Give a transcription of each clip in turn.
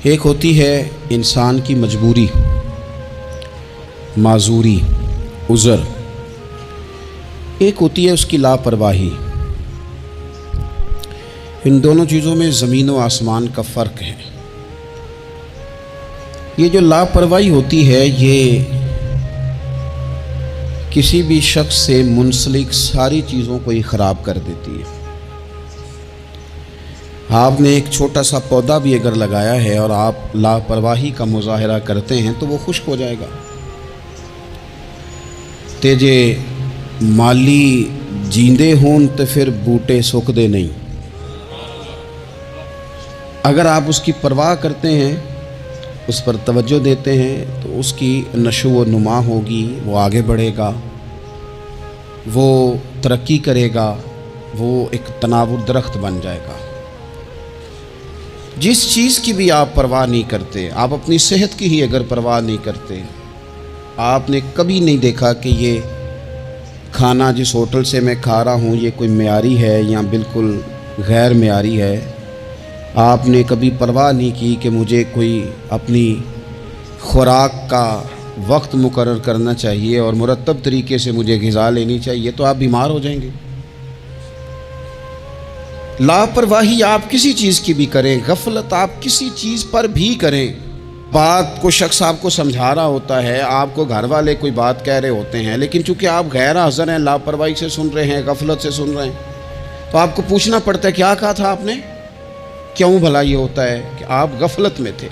ایک ہوتی ہے انسان کی مجبوری، معذوری، عذر، ایک ہوتی ہے اس کی لاپرواہی۔ ان دونوں چیزوں میں زمین و آسمان کا فرق ہے۔ یہ جو لاپرواہی ہوتی ہے یہ کسی بھی شخص سے منسلک ساری چیزوں کو ہی خراب کر دیتی ہے۔ آپ نے ایک چھوٹا سا پودا بھی اگر لگایا ہے اور آپ لاپرواہی کا مظاہرہ کرتے ہیں تو وہ خشک ہو جائے گا۔ تے جے مالی جیندے ہون تو پھر بوٹے سک دے نہیں۔ اگر آپ اس کی پرواہ کرتے ہیں، اس پر توجہ دیتے ہیں تو اس کی نشو و نما ہوگی، وہ آگے بڑھے گا، وہ ترقی کرے گا، وہ ایک تناور درخت بن جائے گا۔ جس چیز کی بھی آپ پرواہ نہیں کرتے، آپ اپنی صحت کی ہی اگر پرواہ نہیں کرتے، آپ نے کبھی نہیں دیکھا کہ یہ کھانا جس ہوٹل سے میں کھا رہا ہوں یہ کوئی معیاری ہے یا بالکل غیر معیاری ہے، آپ نے کبھی پرواہ نہیں کی کہ مجھے کوئی اپنی خوراک کا وقت مقرر کرنا چاہیے اور مرتب طریقے سے مجھے غذا لینی چاہیے، تو آپ بیمار ہو جائیں گے۔ لاپرواہی آپ کسی چیز کی بھی کریں، غفلت آپ کسی چیز پر بھی کریں، بات کو شخص آپ کو سمجھا رہا ہوتا ہے، آپ کو گھر والے کوئی بات کہہ رہے ہوتے ہیں، لیکن چونکہ آپ غیر حاضر ہیں، لاپرواہی سے سن رہے ہیں، غفلت سے سن رہے ہیں، تو آپ کو پوچھنا پڑتا ہے کیا کہا تھا آپ نے؟ کیوں بھلا یہ ہوتا ہے کہ آپ غفلت میں تھے؟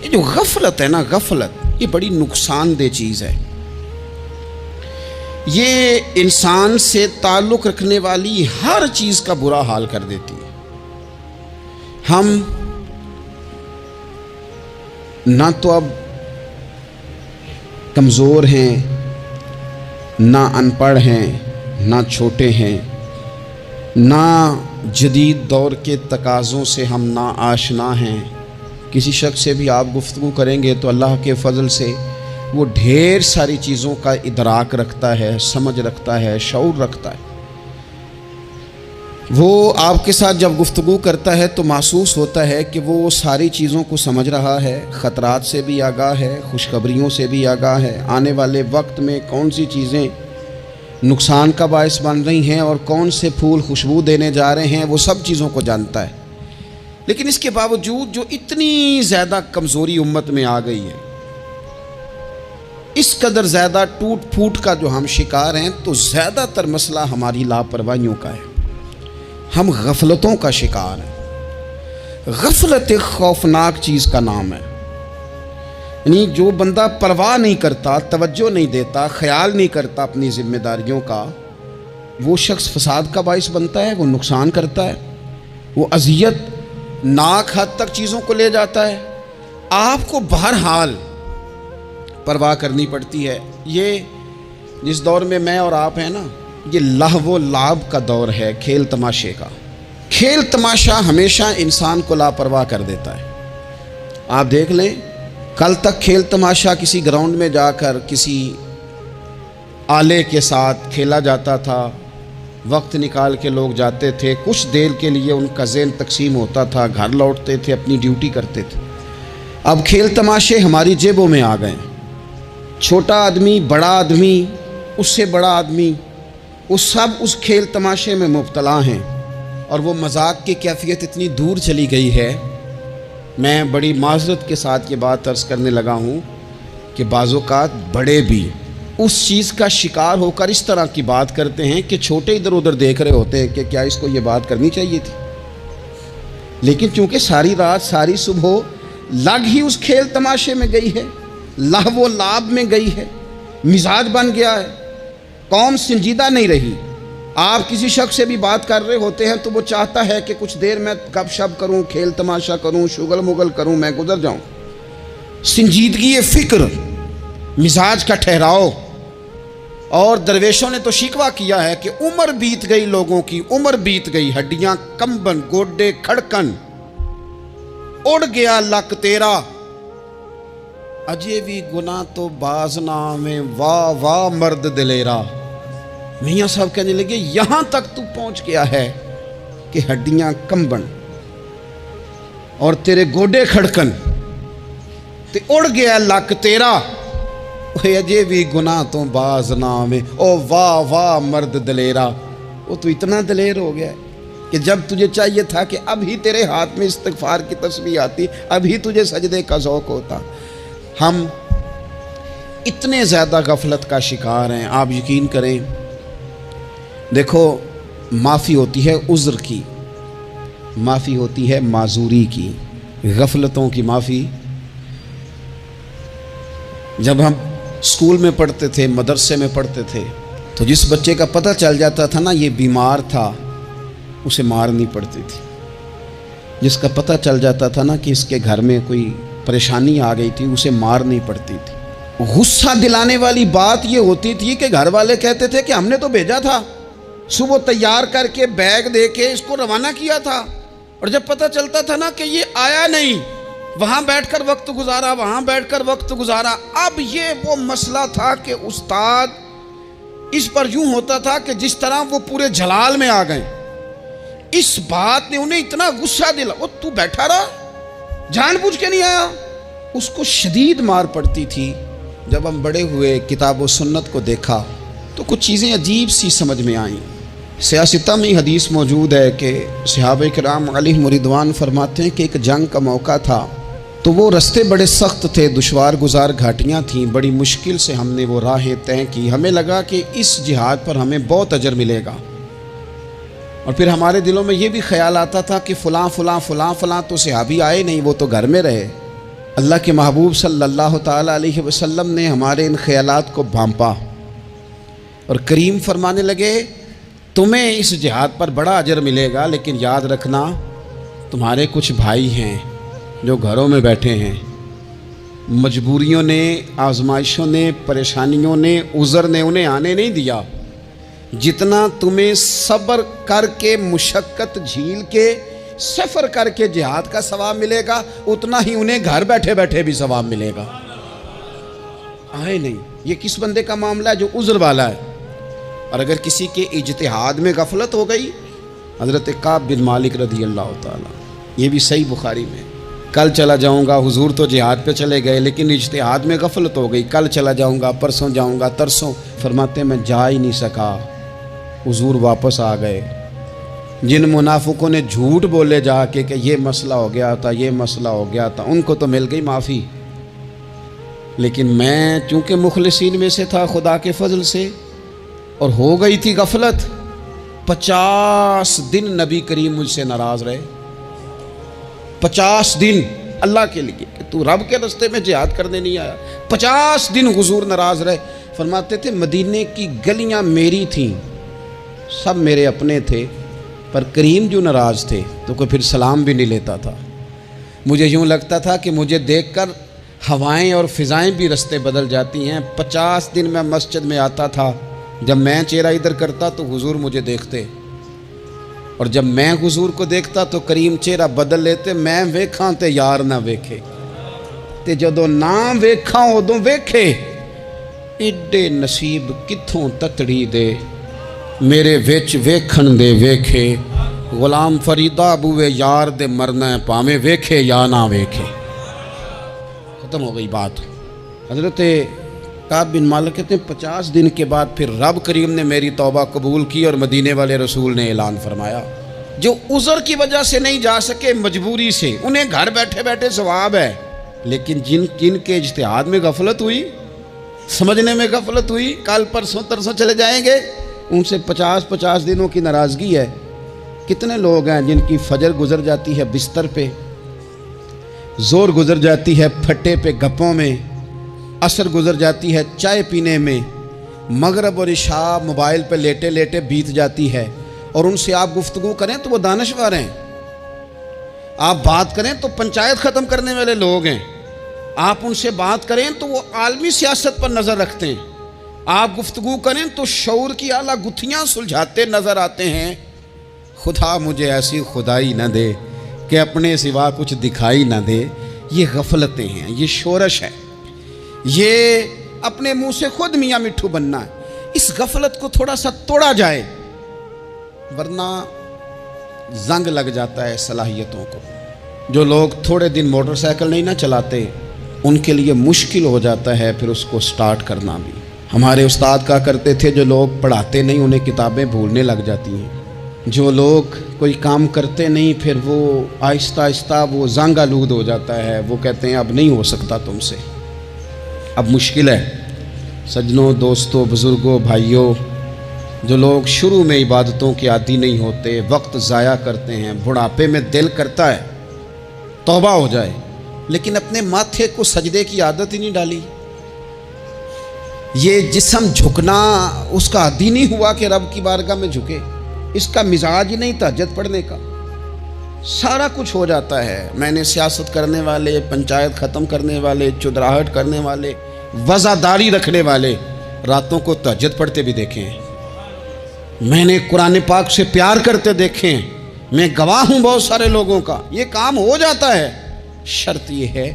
یہ جو غفلت ہے نا، غفلت یہ بڑی نقصان دہ چیز ہے۔ یہ انسان سے تعلق رکھنے والی ہر چیز کا برا حال کر دیتی ہے۔ ہم نہ تو اب کمزور ہیں، نہ ان پڑھ ہیں، نہ چھوٹے ہیں، نہ جدید دور کے تقاضوں سے ہم نا آشنا ہیں۔ کسی شخص سے بھی آپ گفتگو کریں گے تو اللہ کے فضل سے وہ ڈھیر ساری چیزوں کا ادراک رکھتا ہے، سمجھ رکھتا ہے، شعور رکھتا ہے۔ وہ آپ کے ساتھ جب گفتگو کرتا ہے تو محسوس ہوتا ہے کہ وہ ساری چیزوں کو سمجھ رہا ہے، خطرات سے بھی آگاہ ہے، خوشخبریوں سے بھی آگاہ ہے، آنے والے وقت میں کون سی چیزیں نقصان کا باعث بن رہی ہیں اور کون سے پھول خوشبو دینے جا رہے ہیں، وہ سب چیزوں کو جانتا ہے۔ لیکن اس کے باوجود جو اتنی زیادہ کمزوری امت میں آ گئی ہے، اس قدر زیادہ ٹوٹ پھوٹ کا جو ہم شکار ہیں، تو زیادہ تر مسئلہ ہماری لاپرواہیوں کا ہے، ہم غفلتوں کا شکار ہیں۔ غفلت ایک خوفناک چیز کا نام ہے، یعنی جو بندہ پرواہ نہیں کرتا، توجہ نہیں دیتا، خیال نہیں کرتا اپنی ذمہ داریوں کا، وہ شخص فساد کا باعث بنتا ہے، وہ نقصان کرتا ہے، وہ اذیت ناک حد تک چیزوں کو لے جاتا ہے۔ آپ کو بہرحال پرواہ کرنی پڑتی ہے۔ یہ جس دور میں میں اور آپ ہیں نا، یہ لہو و لعب کا دور ہے، کھیل تماشے کا۔ کھیل تماشا ہمیشہ انسان کو لاپرواہ کر دیتا ہے۔ آپ دیکھ لیں، کل تک کھیل تماشا کسی گراؤنڈ میں جا کر کسی آلے کے ساتھ کھیلا جاتا تھا، وقت نکال کے لوگ جاتے تھے، کچھ دیر کے لیے ان کا ذہن تقسیم ہوتا تھا، گھر لوٹتے تھے، اپنی ڈیوٹی کرتے تھے۔ اب کھیل تماشے ہماری جیبوں میں آ گئے ہیں۔ چھوٹا آدمی، بڑا آدمی، اس سے بڑا آدمی، وہ سب اس کھیل تماشے میں مبتلا ہیں، اور وہ مذاق کی کیفیت اتنی دور چلی گئی ہے، میں بڑی معذرت کے ساتھ یہ بات عرض کرنے لگا ہوں کہ بعض اوقات بڑے بھی اس چیز کا شکار ہو کر اس طرح کی بات کرتے ہیں کہ چھوٹے ادھر ادھر دیکھ رہے ہوتے ہیں کہ کیا اس کو یہ بات کرنی چاہیے تھی، لیکن چونکہ ساری رات ساری صبح لگ ہی اس کھیل تماشے میں گئی ہے، لہو و لعب میں گئی ہے، مزاج بن گیا ہے، قوم سنجیدہ نہیں رہی۔ آپ کسی شخص سے بھی بات کر رہے ہوتے ہیں تو وہ چاہتا ہے کہ کچھ دیر میں گپ شپ کروں، کھیل تماشا کروں، شغل مغل کروں، میں گزر جاؤں۔ سنجیدگی فکر، مزاج کا ٹھہراؤ۔ اور درویشوں نے تو شکوہ کیا ہے کہ عمر بیت گئی، لوگوں کی عمر بیت گئی، ہڈیاں کمبن، گوڈے کھڑکن، اڑ گیا لک تیرا، اجے بھی گناہ تو باز نہ میں، واہ واہ مرد دلیرا۔ میاں صاحب کہنے لگے یہاں تک تو پہنچ گیا ہے کہ ہڈیاں کمبن۔ اور تیرے گوڈے کھڑکن تے اڑ گیا لک تیرا، اجے بھی گناہ تو باز نام ہے، او واہ واہ مرد دلیرا۔ وہ تو اتنا دلیر ہو گیا ہے کہ جب تجھے چاہیے تھا کہ اب ہی تیرے ہاتھ میں استغفار کی تسبیح آتی، اب ہی تجھے سجدے کا ذوق ہوتا۔ ہم اتنے زیادہ غفلت کا شکار ہیں، آپ یقین کریں۔ دیکھو، معافی ہوتی ہے عذر کی، معافی ہوتی ہے معذوری کی، غفلتوں کی معافی۔ جب ہم اسکول میں پڑھتے تھے، مدرسے میں پڑھتے تھے، تو جس بچے کا پتہ چل جاتا تھا نا یہ بیمار تھا، اسے مار نہیں پڑتی تھی۔ جس کا پتہ چل جاتا تھا نا کہ اس کے گھر میں کوئی پریشانی آ گئی تھی، اسے مار نہیں پڑتی تھی۔ غصہ دلانے والی بات یہ ہوتی تھی کہ گھر والے کہتے تھے کہ ہم نے تو بھیجا تھا، صبح تیار کر کے بیگ دے کے اس کو روانہ کیا تھا، اور جب پتہ چلتا تھا نا کہ یہ آیا نہیں، وہاں بیٹھ کر وقت گزارا، وہاں بیٹھ کر وقت گزارا۔ اب یہ وہ مسئلہ تھا کہ استاد اس پر یوں ہوتا تھا کہ جس طرح وہ پورے جلال میں آ گئے۔ اس بات نے انہیں اتنا غصہ دلا، وہ تو بیٹھا رہا، جان بوجھ کے نہیں آیا۔ اس کو شدید مار پڑتی تھی۔ جب ہم بڑے ہوئے، کتاب و سنت کو دیکھا تو کچھ چیزیں عجیب سی سمجھ میں آئیں۔ سیاستہ میں حدیث موجود ہے کہ صحابہ کرام علیہم رضوان فرماتے ہیں کہ ایک جنگ کا موقع تھا، تو وہ رستے بڑے سخت تھے، دشوار گزار گھاٹیاں تھیں، بڑی مشکل سے ہم نے وہ راہیں طے کی۔ ہمیں لگا کہ اس جہاد پر ہمیں بہت اجر ملے گا، اور پھر ہمارے دلوں میں یہ بھی خیال آتا تھا کہ فلاں فلاں فلاں فلاں تو صحابی آئے نہیں، وہ تو گھر میں رہے۔ اللہ کے محبوب صلی اللہ تعالیٰ علیہ وسلم نے ہمارے ان خیالات کو بھانپا اور کریم فرمانے لگے تمہیں اس جہاد پر بڑا اجر ملے گا، لیکن یاد رکھنا تمہارے کچھ بھائی ہیں جو گھروں میں بیٹھے ہیں، مجبوریوں نے، آزمائشوں نے، پریشانیوں نے، عذر نے انہیں آنے نہیں دیا۔ جتنا تمہیں صبر کر کے، مشقت جھیل کے، سفر کر کے جہاد کا ثواب ملے گا، اتنا ہی انہیں گھر بیٹھے بیٹھے بھی ثواب ملے گا۔ آئے نہیں۔ یہ کس بندے کا معاملہ ہے جو عذر والا ہے؟ اور اگر کسی کے اجتہاد میں غفلت ہو گئی، حضرت کعب بن مالک رضی اللہ تعالیٰ، یہ بھی صحیح بخاری میں، کل چلا جاؤں گا، حضور تو جہاد پہ چلے گئے لیکن اجتہاد میں غفلت ہو گئی، کل چلا جاؤں گا، پرسوں جاؤں گا، ترسوں، فرماتے میں جا ہی نہیں سکا، حضور واپس آ گئے۔ جن منافقوں نے جھوٹ بولے جا کے کہ یہ مسئلہ ہو گیا تھا، یہ مسئلہ ہو گیا تھا، ان کو تو مل گئی معافی، لیکن میں چونکہ مخلصین میں سے تھا خدا کے فضل سے، اور ہو گئی تھی غفلت، 50 دن نبی کریم مجھ سے ناراض رہے۔ 50 دن اللہ کے لیے کہ تو رب کے رستے میں جہاد کرنے نہیں آیا، 50 دن حضور ناراض رہے۔ فرماتے تھے مدینے کی گلیاں میری تھیں، سب میرے اپنے تھے، پر کریم جو ناراض تھے تو کوئی پھر سلام بھی نہیں لیتا تھا۔ مجھے یوں لگتا تھا کہ مجھے دیکھ کر ہوائیں اور فضائیں بھی رستے بدل جاتی ہیں۔ 50 دن میں مسجد میں آتا تھا، جب میں چہرہ ادھر کرتا تو حضور مجھے دیکھتے، اور جب میں حضور کو دیکھتا تو کریم چہرہ بدل لیتے، میں ویکھاں تے یار نہ ویکھے، تے جدوں نہ ویکھاں ادوں ویکھے، ایڈے نصیب کتھوں تتڑی دے میرے وچ ویکھن دے ویکھے، غلام فریدہ بوئے یار دے مرنا ہے پاویں ویکھے یا نہ ویکھے۔ ختم ہو گئی بات۔ حضرت کعب بن مالک کہتے ہیں 50 دن کے بعد پھر رب کریم نے میری توبہ قبول کی، اور مدینے والے رسول نے اعلان فرمایا جو عذر کی وجہ سے نہیں جا سکے، مجبوری سے، انہیں گھر بیٹھے بیٹھے ثواب ہے، لیکن جن کے اجتہاد میں غفلت ہوئی، سمجھنے میں غفلت ہوئی، کل پرسوں ترسوں چلے جائیں گے، ان سے 50 دنوں کی ناراضگی ہے۔ کتنے لوگ ہیں جن کی فجر گزر جاتی ہے بستر پہ، زور گزر جاتی ہے پھٹے پہ گپوں میں، عصر گزر جاتی ہے چائے پینے میں، مغرب اور عشاء موبائل پہ لیٹے لیٹے بیت جاتی ہے، اور ان سے آپ گفتگو کریں تو وہ دانشور ہیں، آپ بات کریں تو پنچایت ختم کرنے والے لوگ ہیں، آپ ان سے بات کریں تو وہ عالمی سیاست پر نظر رکھتے ہیں، آپ گفتگو کریں تو شعور کی اعلیٰ گتھیاں سلجھاتے نظر آتے ہیں۔ خدا مجھے ایسی خدائی نہ دے کہ اپنے سوا کچھ دکھائی نہ دے۔ یہ غفلتیں ہیں، یہ شورش ہے، یہ اپنے منہ سے خود میاں مٹھو بننا ہے۔ اس غفلت کو تھوڑا سا توڑا جائے، ورنہ زنگ لگ جاتا ہے صلاحیتوں کو۔ جو لوگ تھوڑے دن موٹر سائیکل نہیں نہ چلاتے ان کے لیے مشکل ہو جاتا ہے پھر اس کو سٹارٹ کرنا بھی۔ ہمارے استاد کہا کرتے تھے جو لوگ پڑھاتے نہیں انہیں کتابیں بھولنے لگ جاتی ہیں، جو لوگ کوئی کام کرتے نہیں پھر وہ آہستہ آہستہ وہ زنگ آلود ہو جاتا ہے، وہ کہتے ہیں اب نہیں ہو سکتا تم سے، اب مشکل ہے۔ سجنوں، دوستوں، بزرگوں، بھائیوں، جو لوگ شروع میں عبادتوں کے عادی نہیں ہوتے، وقت ضائع کرتے ہیں، بڑھاپے میں دل کرتا ہے توبہ ہو جائے، لیکن اپنے ماتھے کو سجدے کی عادت ہی نہیں ڈالی۔ یہ جسم جھکنا اس کا عادی نہیں ہوا کہ رب کی بارگاہ میں جھکے، اس کا مزاج ہی نہیں تہجد پڑھنے کا، سارا کچھ ہو جاتا ہے۔ میں نے سیاست کرنے والے، پنچایت ختم کرنے والے، چودراہٹ کرنے والے، وزاداری رکھنے والے راتوں کو تہجد پڑھتے بھی دیکھے ہیں، میں نے قرآن پاک سے پیار کرتے دیکھے ہیں، میں گواہ ہوں بہت سارے لوگوں کا، یہ کام ہو جاتا ہے۔ شرط یہ ہے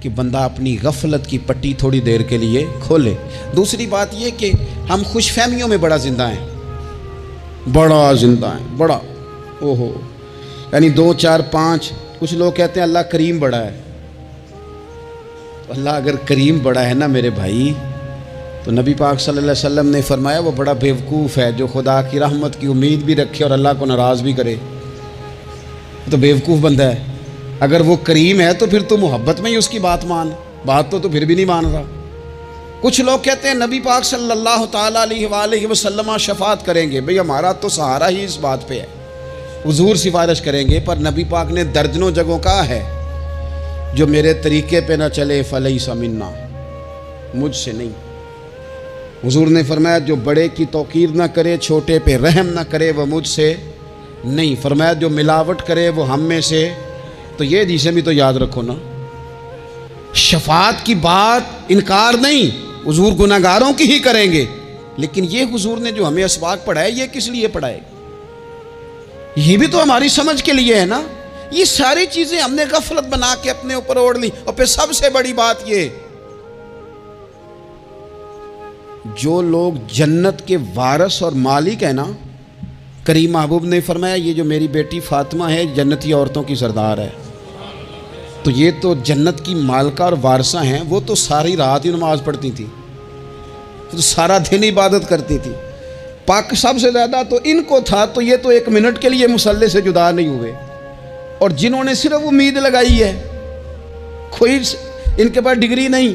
کہ بندہ اپنی غفلت کی پٹی تھوڑی دیر کے لیے کھولے۔ دوسری بات یہ کہ ہم خوش فہمیوں میں بڑا زندہ ہیں، بڑا زندہ ہیں، بڑا اوہو، یعنی 2 4 5۔ کچھ لوگ کہتے ہیں اللہ کریم بڑا ہے، اللہ اگر کریم بڑا ہے نا میرے بھائی، تو نبی پاک صلی اللہ علیہ وسلم نے فرمایا وہ بڑا بیوقوف ہے جو خدا کی رحمت کی امید بھی رکھے اور اللہ کو ناراض بھی کرے، تو بیوقوف بندہ ہے۔ اگر وہ کریم ہے تو پھر تو محبت میں ہی اس کی بات مان، بات تو پھر بھی نہیں مان رہا۔ کچھ لوگ کہتے ہیں نبی پاک صلی اللہ تعالیٰ علیہ وآلہ وسلم شفاعت کریں گے، بھئی ہمارا تو سہارا ہی اس بات پہ ہے، حضور سفارش کریں گے، پر نبی پاک نے درجنوں جگہوں کہا ہے جو میرے طریقے پہ نہ چلے فلیس منا، مجھ سے نہیں۔ حضور نے فرمایا جو بڑے کی توقیر نہ کرے، چھوٹے پہ رحم نہ کرے، وہ مجھ سے نہیں۔ فرمایا جو ملاوٹ کرے وہ ہم میں سے، تو یہ حدیثیں بھی تو یاد رکھو نا۔ شفاعت کی بات انکار نہیں، حضور گناہگاروں کی ہی کریں گے، لیکن یہ حضور نے جو ہمیں اسباق پڑھائے یہ کس لیے پڑھائے؟ یہ بھی تو ہماری سمجھ کے لیے ہے نا۔ یہ ساری چیزیں ہم نے غفلت بنا کے اپنے اوپر اوڑھ لی۔ اور پھر سب سے بڑی بات یہ، جو لوگ جنت کے وارث اور مالک ہیں نا، کریم محبوب نے فرمایا یہ جو میری بیٹی فاطمہ ہے جنتی عورتوں کی سردار ہے، تو یہ تو جنت کی مالکہ اور وارثہ ہیں، وہ تو ساری رات ہی نماز پڑھتی تھی، تو سارا دن عبادت کرتی تھی، پاک سب سے زیادہ تو ان کو تھا، تو یہ تو 1 منٹ کے لیے مصلی سے جدا نہیں ہوئے۔ اور جنہوں نے صرف امید لگائی ہے، کوئی ان کے پاس ڈگری نہیں،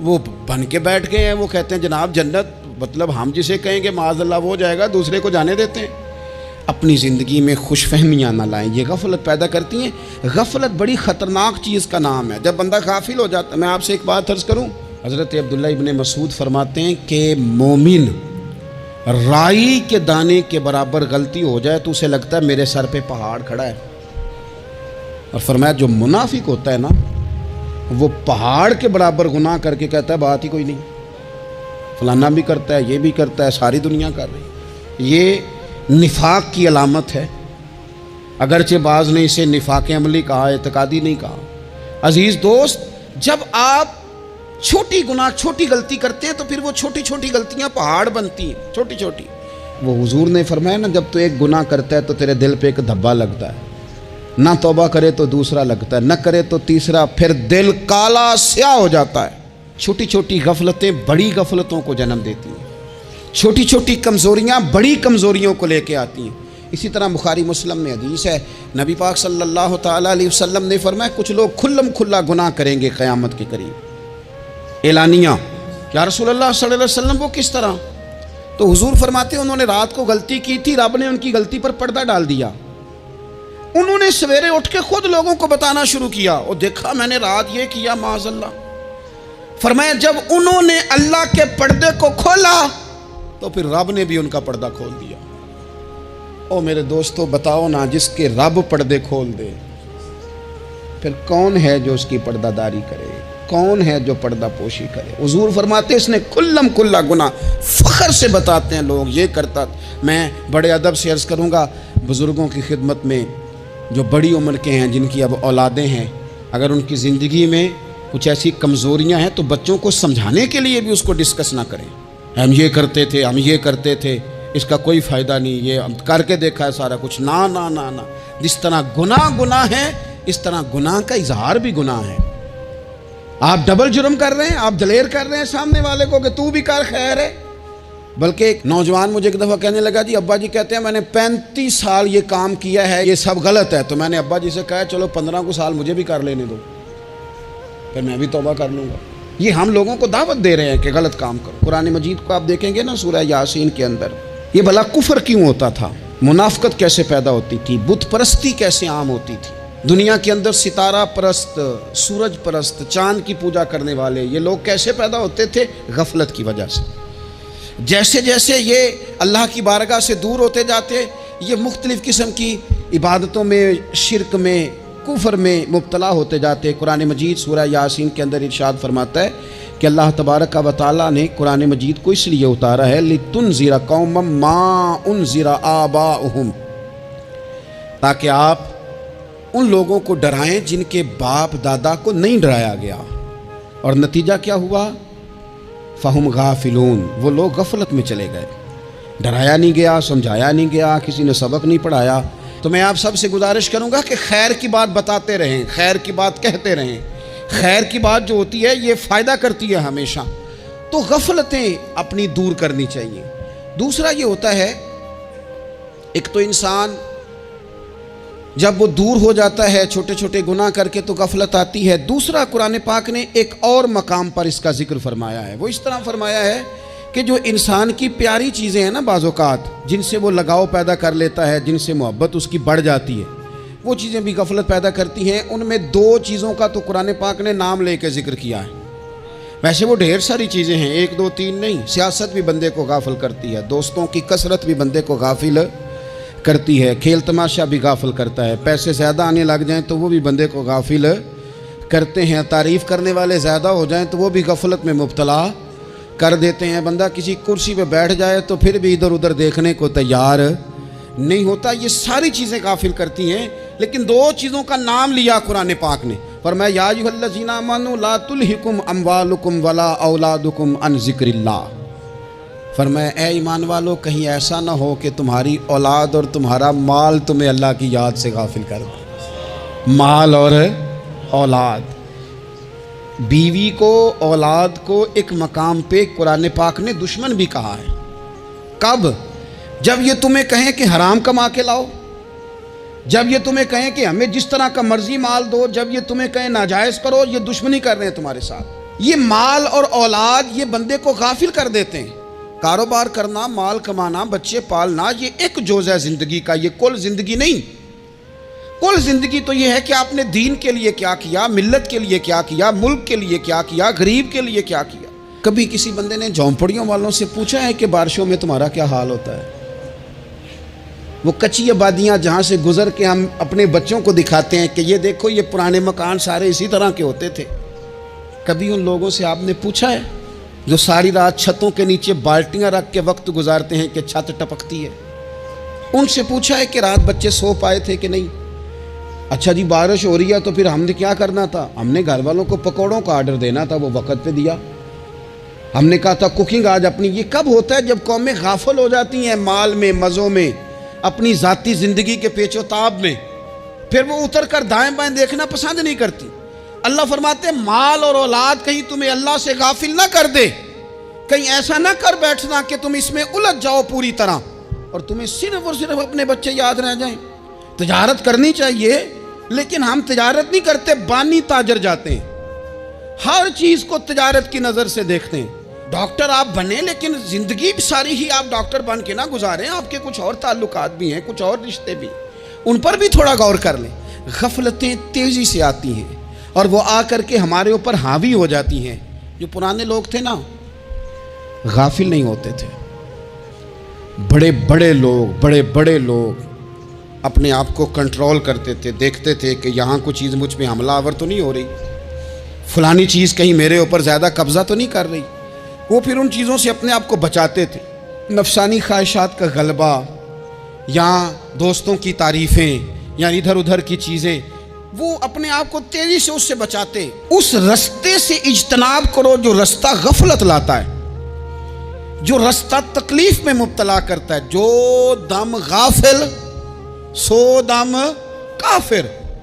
وہ بن کے بیٹھ گئے ہیں، وہ کہتے ہیں جناب جنت مطلب ہم جسے کہیں گے معاذ اللہ وہ جائے گا، دوسرے کو جانے دیتے ہیں۔ اپنی زندگی میں خوش فہمیاں نہ لائیں، یہ غفلت پیدا کرتی ہیں۔ غفلت بڑی خطرناک چیز کا نام ہے، جب بندہ غافل ہو جاتا ہے۔ میں آپ سے ایک بات عرض کروں، حضرت عبداللہ ابن مسعود فرماتے ہیں کہ مومن رائی کے دانے کے برابر غلطی ہو جائے تو اسے لگتا ہے میرے سر پہ پہاڑ کھڑا ہے، اور فرمایا جو منافق ہوتا ہے نا وہ پہاڑ کے برابر گناہ کر کے کہتا ہے بات ہی کوئی نہیں، فلانا بھی کرتا ہے، یہ بھی کرتا ہے، ساری دنیا کر رہی۔ یہ نفاق کی علامت ہے، اگرچہ بعض نے اسے نفاق عملی کہا، اعتقادی نہیں کہا۔ عزیز دوست، جب آپ چھوٹی گناہ چھوٹی غلطی کرتے ہیں تو پھر وہ چھوٹی چھوٹی غلطیاں پہاڑ بنتی ہیں، چھوٹی چھوٹی۔ وہ حضور نے فرمایا نا جب تو ایک گناہ کرتا ہے تو تیرے دل پہ ایک دھبا لگتا ہے، نہ توبہ کرے تو دوسرا لگتا ہے، نہ کرے تو تیسرا، پھر دل کالا سیاہ ہو جاتا ہے۔ چھوٹی چھوٹی غفلتیں بڑی غفلتوں کو جنم دیتی ہیں، چھوٹی چھوٹی کمزوریاں بڑی کمزوریوں کو لے کے آتی ہیں۔ اسی طرح بخاری مسلم میں حدیث ہے، نبی پاک صلی اللہ تعالیٰ علیہ وسلم نے فرمایا کچھ لوگ کھلم کھلا گناہ کریں گے قیامت کے قریب، اعلانیہ۔ یا رسول اللہ صلی اللہ علیہ وسلم وہ کس طرح؟ تو حضور فرماتے ہیں انہوں نے رات کو غلطی کی تھی، رب نے ان کی غلطی پر پردہ ڈال دیا، انہوں نے سویرے اٹھ کے خود لوگوں کو بتانا شروع کیا، اور دیکھا میں نے رات یہ کیا، معاذ اللہ۔ فرمایا جب انہوں نے اللہ کے پردے کو کھولا تو پھر رب نے بھی ان کا پردہ کھول دیا۔ او میرے دوستو بتاؤ نا، جس کے رب پردے کھول دے پھر کون ہے جو اس کی پردہ داری کرے؟ کون ہے جو پردہ پوشی کرے؟ حضور فرماتے اس نے کلم کلا گناہ، فخر سے بتاتے ہیں لوگ یہ کرتا۔ میں بڑے ادب سے عرض کروں گا بزرگوں کی خدمت میں، جو بڑی عمر کے ہیں، جن کی اب اولادیں ہیں، اگر ان کی زندگی میں کچھ ایسی کمزوریاں ہیں تو بچوں کو سمجھانے کے لیے بھی اس کو ڈسکس نہ کریں۔ ہم یہ کرتے تھے، ہم یہ کرتے تھے، اس کا کوئی فائدہ نہیں، یہ ہم کر کے دیکھا ہے سارا کچھ۔ نہ نہ نہ نہ، جس طرح گناہ ہے اس طرح گناہ کا اظہار بھی گناہ ہے. آپ ڈبل جرم کر رہے ہیں, آپ دلیر کر رہے ہیں سامنے والے کو کہ تو بھی کر, خیر ہے. بلکہ ایک نوجوان مجھے ایک دفعہ کہنے لگا جی ابا جی کہتے ہیں میں نے 35 سال یہ کام کیا ہے, یہ سب غلط ہے. تو میں نے ابا جی سے کہا چلو 15 کو سال مجھے بھی کر لینے دو, پھر میں بھی توبہ کر لوں گا. یہ ہم لوگوں کو دعوت دے رہے ہیں کہ غلط کام کرو. قرآن مجید کو آپ دیکھیں گے نا سورہ یاسین کے اندر, یہ بھلا کفر کیوں ہوتا تھا, منافقت کیسے پیدا ہوتی تھی, بت پرستی کیسے عام ہوتی تھی. دنیا کے اندر ستارہ پرست, سورج پرست, چاند کی پوجا کرنے والے یہ لوگ کیسے پیدا ہوتے تھے؟ غفلت کی وجہ سے. جیسے جیسے یہ اللہ کی بارگاہ سے دور ہوتے جاتے, یہ مختلف قسم کی عبادتوں میں, شرک میں, کفر میں مبتلا ہوتے جاتے. قرآن مجید سورہ یاسین کے اندر ارشاد فرماتا ہے کہ اللہ تبارک و تعالیٰ نے قرآن مجید کو اس لیے اتارا ہے لِتُنذِرَ قَوْمًا مَا أُنذِرَ آبَاؤُهُمْ, تاکہ آپ ان لوگوں کو ڈرائیں جن کے باپ دادا کو نہیں ڈرایا گیا. اور نتیجہ کیا ہوا؟ فَهُمْ غَافِلُونَ, وہ لوگ غفلت میں چلے گئے. ڈرایا نہیں گیا, سمجھایا نہیں گیا, کسی نے سبق نہیں پڑھایا. تو میں آپ سب سے گزارش کروں گا کہ خیر کی بات بتاتے رہیں, خیر کی بات کہتے رہیں. خیر کی بات جو ہوتی ہے یہ فائدہ کرتی ہے ہمیشہ. تو غفلتیں اپنی دور کرنی چاہیے. دوسرا یہ ہوتا ہے, ایک تو انسان جب وہ دور ہو جاتا ہے چھوٹے چھوٹے گناہ کر کے تو غفلت آتی ہے. دوسرا قرآن پاک نے ایک اور مقام پر اس کا ذکر فرمایا ہے. وہ اس طرح فرمایا ہے کہ جو انسان کی پیاری چیزیں ہیں نا بعض اوقات, جن سے وہ لگاؤ پیدا کر لیتا ہے, جن سے محبت اس کی بڑھ جاتی ہے, وہ چیزیں بھی غفلت پیدا کرتی ہیں. ان میں 2 چیزوں کا تو قرآن پاک نے نام لے کے ذکر کیا ہے. ویسے وہ ڈھیر ساری چیزیں ہیں, 1 2 3 نہیں. سیاست بھی بندے کو غافل کرتی ہے, دوستوں کی کثرت بھی بندے کو غافل کرتی ہے, کھیل تماشا بھی غافل کرتا ہے, پیسے زیادہ آنے لگ جائیں تو وہ بھی بندے کو غافل کرتے ہیں, تعریف کرنے والے زیادہ ہو جائیں تو وہ بھی غفلت میں مبتلا کر دیتے ہیں. بندہ کسی کرسی پہ بیٹھ جائے تو پھر بھی ادھر ادھر دیکھنے کو تیار نہیں ہوتا. یہ ساری چیزیں غافل کرتی ہیں. لیکن 2 چیزوں کا نام لیا قرآن پاک نے, فرمایا یا ایھا الذین آمنوا لا تلھکم اموالکم ولا اولادکم عن ذکر اللہ. فرمایا اے ایمان والو, کہیں ایسا نہ ہو کہ تمہاری اولاد اور تمہارا مال تمہیں اللہ کی یاد سے غافل کر دے. مال اور اولاد, بیوی کو, اولاد کو ایک مقام پہ قرآن پاک نے دشمن بھی کہا ہے. کب؟ جب یہ تمہیں کہیں کہ حرام کما کے لاؤ, جب یہ تمہیں کہیں کہ ہمیں جس طرح کا مرضی مال دو, جب یہ تمہیں کہیں ناجائز کرو, یہ دشمنی کر رہے ہیں تمہارے ساتھ. یہ مال اور اولاد یہ بندے کو غافل کر دیتے ہیں. کاروبار کرنا, مال کمانا, بچے پالنا, یہ ایک جزء ہے زندگی کا, یہ کل زندگی نہیں. کل زندگی تو یہ ہے کہ آپ نے دین کے لیے کیا کیا, ملت کے لیے کیا کیا, ملک کے لیے کیا کیا, غریب کے لیے کیا کیا. کبھی کسی بندے نے جھونپڑیوں والوں سے پوچھا ہے کہ بارشوں میں تمہارا کیا حال ہوتا ہے؟ وہ کچی آبادیاں جہاں سے گزر کے ہم اپنے بچوں کو دکھاتے ہیں کہ یہ دیکھو یہ پرانے مکان سارے اسی طرح کے ہوتے تھے. کبھی ان لوگوں سے آپ نے پوچھا ہے جو ساری رات چھتوں کے نیچے بالٹیاں رکھ کے وقت گزارتے ہیں کہ چھت ٹپکتی ہے؟ ان سے پوچھا ہے کہ رات بچے سو پائے تھے کہ نہیں؟ اچھا جی بارش ہو رہی ہے تو پھر ہم نے کیا کرنا تھا؟ ہم نے گھر والوں کو پکوڑوں کا آرڈر دینا تھا, وہ وقت پہ دیا. ہم نے کہا تھا کوکنگ آج اپنی. یہ کب ہوتا ہے؟ جب قومیں غافل ہو جاتی ہیں مال میں, مزوں میں, اپنی ذاتی زندگی کے پیچ و تاب میں, پھر وہ اتر کر دائیں بائیں دیکھنا پسند نہیں کرتی. اللہ فرماتے مال اور اولاد کہیں تمہیں اللہ سے غافل نہ کر دے, کہیں ایسا نہ کر بیٹھنا کہ تم اس میں الجھ جاؤ پوری طرح اور تمہیں صرف اور صرف اپنے بچے یاد رہ جائیں. تجارت کرنی چاہیے, لیکن ہم تجارت نہیں کرتے, بانی تاجر جاتے ہیں. ہر چیز کو تجارت کی نظر سے دیکھتے ہیں. ڈاکٹر آپ بنے لیکن زندگی ساری ہی آپ ڈاکٹر بن کے نہ گزاریں, آپ کے کچھ اور تعلقات بھی ہیں, کچھ اور رشتے بھی, ان پر بھی تھوڑا غور کر لیں. غفلتیں تیزی سے آتی ہیں اور وہ آ کر کے ہمارے اوپر حاوی ہو جاتی ہیں. جو پرانے لوگ تھے نا غافل نہیں ہوتے تھے. بڑے بڑے لوگ اپنے آپ کو کنٹرول کرتے تھے, دیکھتے تھے کہ یہاں کوئی چیز مجھ پہ حملہ آور تو نہیں ہو رہی, فلانی چیز کہیں میرے اوپر زیادہ قبضہ تو نہیں کر رہی. وہ پھر ان چیزوں سے اپنے آپ کو بچاتے تھے. نفسانی خواہشات کا غلبہ یا دوستوں کی تعریفیں یا ادھر ادھر کی چیزیں, وہ اپنے آپ کو تیزی سے اس سے بچاتے. اس رستے سے اجتناب کرو جو رستہ غفلت لاتا ہے, جو رستہ تکلیف میں مبتلا کرتا ہے. جو دم غافل سو دم کافر.